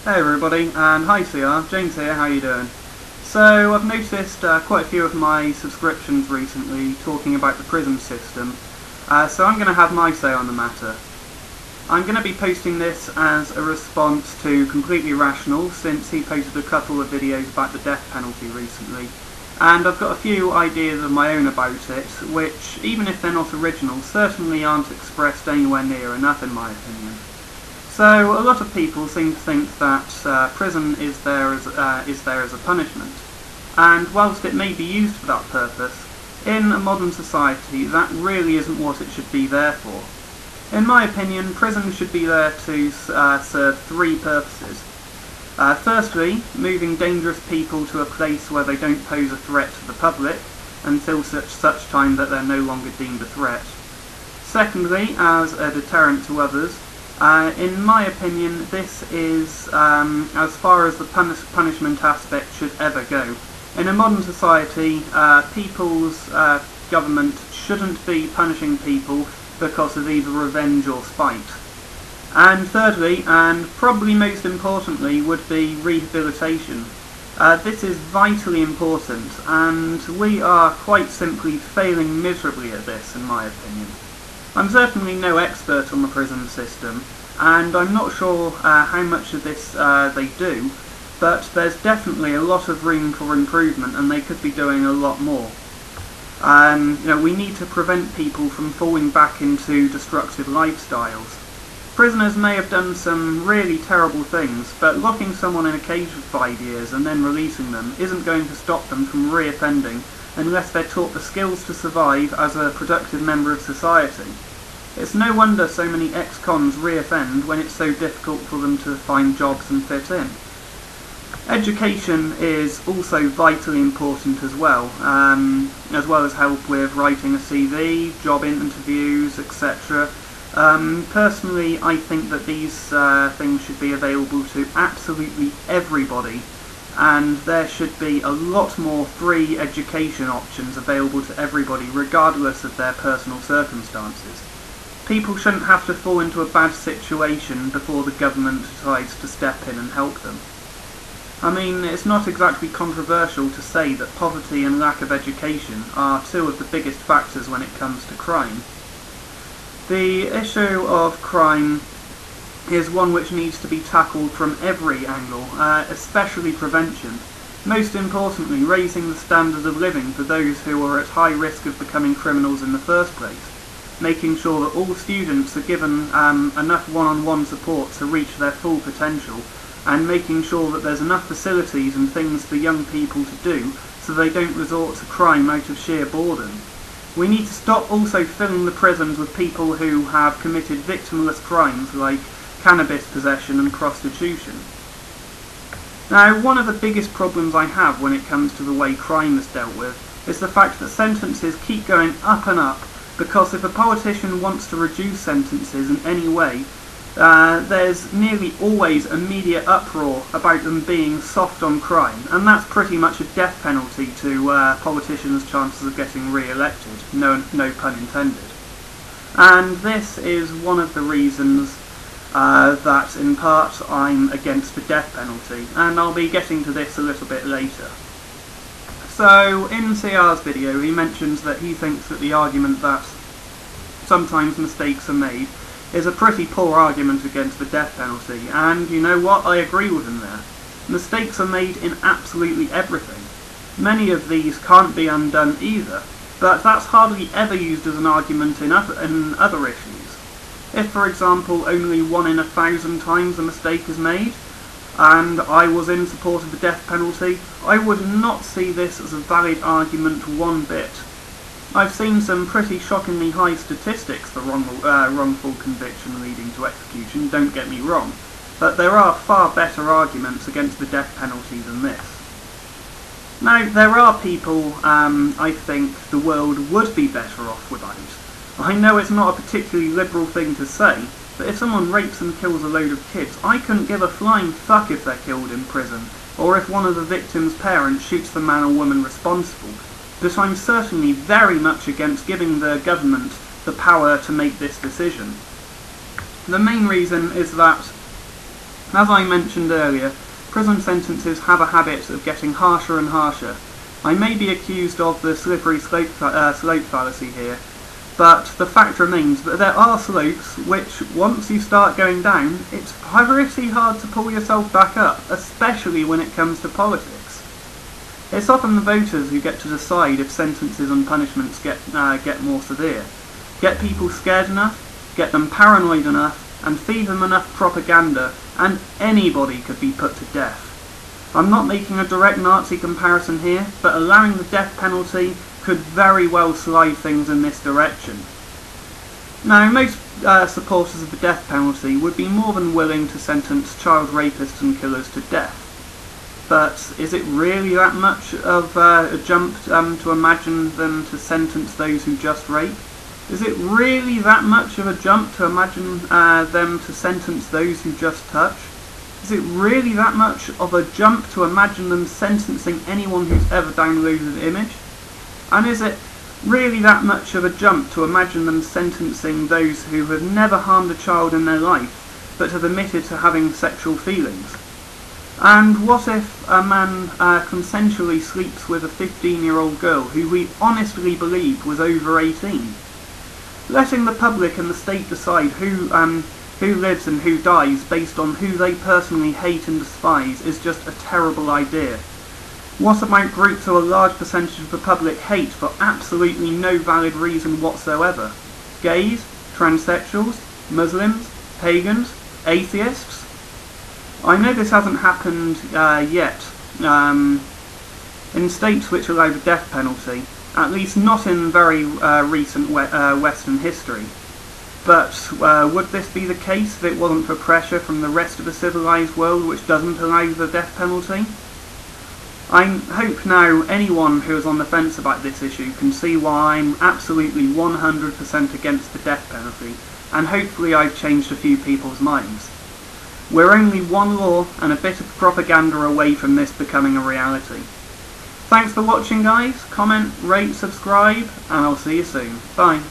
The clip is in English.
Hey everybody, and hi CR, James here, how you doing? So I've noticed quite a few of my subscriptions recently talking about the prison system, so I'm going to have my say on the matter. I'm going to be posting this as a response to Completely Rational, since he posted a couple of videos about the death penalty recently, and I've got a few ideas of my own about it, which, even if they're not original, certainly aren't expressed anywhere near enough in my opinion. So a lot of people seem to think that prison is there as a punishment, and whilst it may be used for that purpose, in a modern society that really isn't what it should be there for. In my opinion, prison should be there to serve three purposes. Firstly, moving dangerous people to a place where they don't pose a threat to the public until such time that they're no longer deemed a threat. Secondly, as a deterrent to others. In my opinion, this is as far as the punishment aspect should ever go. In a modern society, people's government shouldn't be punishing people because of either revenge or spite. And thirdly, and probably most importantly, would be rehabilitation. This is vitally important, and we are quite simply failing miserably at this, in my opinion. I'm certainly no expert on the prison system, and I'm not sure how much of this they do, but there's definitely a lot of room for improvement, and they could be doing a lot more. We need to prevent people from falling back into destructive lifestyles. Prisoners may have done some really terrible things, but locking someone in a cage for 5 years and then releasing them isn't going to stop them from re-offending unless they're taught the skills to survive as a productive member of society. It's no wonder so many ex-cons re-offend when it's so difficult for them to find jobs and fit in. Education is also vitally important as well as help with writing a CV, job interviews, etc. Personally, I think that these things should be available to absolutely everybody, and there should be a lot more free education options available to everybody regardless of their personal circumstances. People shouldn't have to fall into a bad situation before the government decides to step in and help them. I mean, it's not exactly controversial to say that poverty and lack of education are two of the biggest factors when it comes to crime. The issue of crime is one which needs to be tackled from every angle, especially prevention. Most importantly, raising the standard of living for those who are at high risk of becoming criminals in the first place. Making sure that all students are given enough one-on-one support to reach their full potential, and making sure that there's enough facilities and things for young people to do so they don't resort to crime out of sheer boredom. We need to stop also filling the prisons with people who have committed victimless crimes like cannabis possession and prostitution. Now, one of the biggest problems I have when it comes to the way crime is dealt with is the fact that sentences keep going up and up, because if a politician wants to reduce sentences in any way, there's nearly always a media uproar about them being soft on crime, and that's pretty much a death penalty to politicians' chances of getting re-elected, no pun intended. And this is one of the reasons that in part I'm against the death penalty, and I'll be getting to this a little bit later. So in CR's video he mentions that he thinks that the argument that sometimes mistakes are made is a pretty poor argument against the death penalty, and you know what, I agree with him there. Mistakes are made in absolutely everything. Many of these can't be undone either, but that's hardly ever used as an argument in other issues. If, for example, only 1 in 1,000 times a mistake is made, and I was in support of the death penalty, I would not see this as a valid argument one bit. I've seen some pretty shockingly high statistics for wrongful conviction leading to execution, don't get me wrong, but there are far better arguments against the death penalty than this. Now, there are people I think the world would be better off without. I know it's not a particularly liberal thing to say, but if someone rapes and kills a load of kids, I couldn't give a flying fuck if they're killed in prison, or if one of the victim's parents shoots the man or woman responsible. But I'm certainly very much against giving the government the power to make this decision. The main reason is that As I mentioned earlier, prison sentences have a habit of getting harsher and harsher. I may be accused of the slippery slope fallacy here, but the fact remains that there are slopes which, once you start going down, it's pretty hard to pull yourself back up, especially when it comes to politics. It's often the voters who get to decide if sentences and punishments get more severe. Get people scared enough, get them paranoid enough, and feed them enough propaganda, and anybody could be put to death. I'm not making a direct Nazi comparison here, but allowing the death penalty could very well slide things in this direction. Now, most supporters of the death penalty would be more than willing to sentence child rapists and killers to death. But is it really that much of a jump to imagine them to sentence those who just rape? Is it really that much of a jump to imagine them to sentence those who just touch? Is it really that much of a jump to imagine them sentencing anyone who's ever downloaded an image? And is it really that much of a jump to imagine them sentencing those who have never harmed a child in their life, but have admitted to having sexual feelings? And what if a man consensually sleeps with a 15-year-old girl who we honestly believed was over 18? Letting the public and the state decide who lives and who dies based on who they personally hate and despise is just a terrible idea. What about groups who a large percentage of the public hate for absolutely no valid reason whatsoever? Gays, transsexuals, Muslims, pagans, atheists? I know this hasn't happened yet in states which allow the death penalty, at least not in very recent Western history. But would this be the case if it wasn't for pressure from the rest of the civilized world which doesn't allow the death penalty? I hope now anyone who is on the fence about this issue can see why I'm absolutely 100% against the death penalty, and hopefully I've changed a few people's minds. We're only one law and a bit of propaganda away from this becoming a reality. Thanks for watching, guys. Comment, rate, subscribe, and I'll see you soon. Bye.